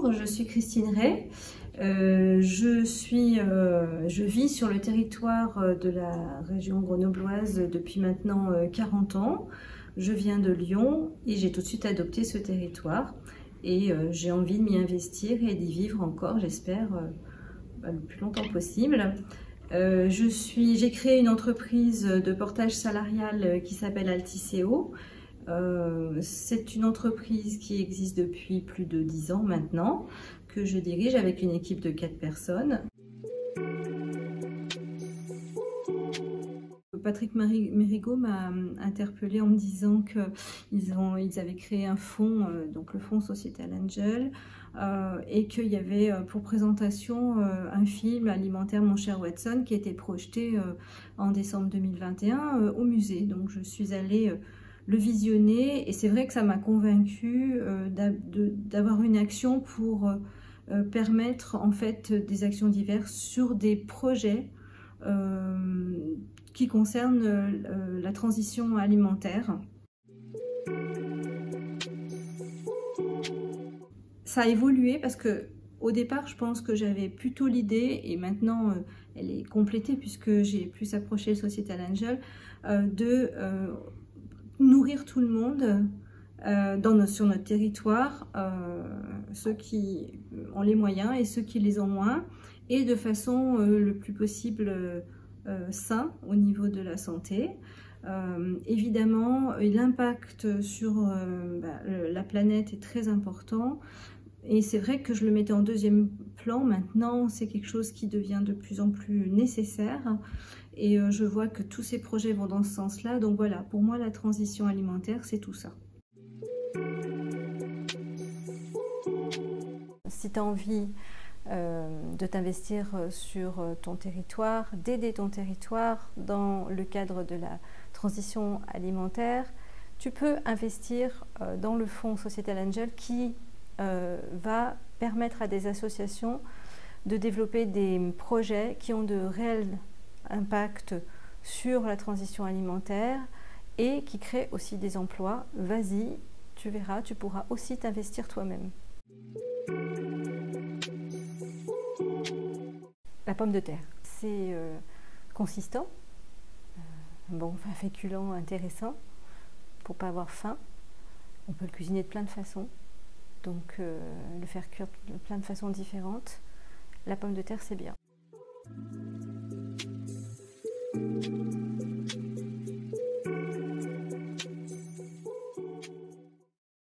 Bonjour, je suis Christine Ray. Je vis sur le territoire de la région grenobloise depuis maintenant 40 ans. Je viens de Lyon et j'ai tout de suite adopté ce territoire. Et j'ai envie de m'y investir et d'y vivre encore, j'espère, le plus longtemps possible. J'ai créé une entreprise de portage salarial qui s'appelle Altiseo. C'est une entreprise qui existe depuis plus de 10 ans maintenant, que je dirige avec une équipe de 4 personnes. Patrick Mérigot m'a interpellée en me disant qu'ils avaient créé un fonds, donc le fonds Societal Angel, et qu'il y avait pour présentation un film alimentaire Mon cher Watson qui était projeté en décembre 2021 au musée. Donc je suis allée le visionner et c'est vrai que ça m'a convaincue d'avoir une action pour permettre en fait des actions diverses sur des projets qui concernent la transition alimentaire. Ça a évolué parce que au départ, je pense que j'avais plutôt l'idée, et maintenant elle est complétée puisque j'ai plus approché le Societal Angel, de nourrir tout le monde sur notre territoire, ceux qui ont les moyens et ceux qui les ont moins, et de façon le plus possible sain au niveau de la santé. Évidemment, l'impact sur la planète est très important. Et c'est vrai que je le mettais en deuxième plan. Maintenant, c'est quelque chose qui devient de plus en plus nécessaire. Et je vois que tous ces projets vont dans ce sens-là. Donc voilà, pour moi, la transition alimentaire, c'est tout ça. Si tu as envie de t'investir sur ton territoire, d'aider ton territoire dans le cadre de la transition alimentaire, tu peux investir dans le fonds Societal Angel qui va permettre à des associations de développer des projets qui ont de réels impacts sur la transition alimentaire et qui créent aussi des emplois. Vas-y, tu verras, tu pourras aussi t'investir toi-même. La pomme de terre, c'est consistant, un féculent intéressant pour pas avoir faim. On peut le cuisiner de plein de façons, donc le faire cuire de plein de façons différentes. La pomme de terre, c'est bien.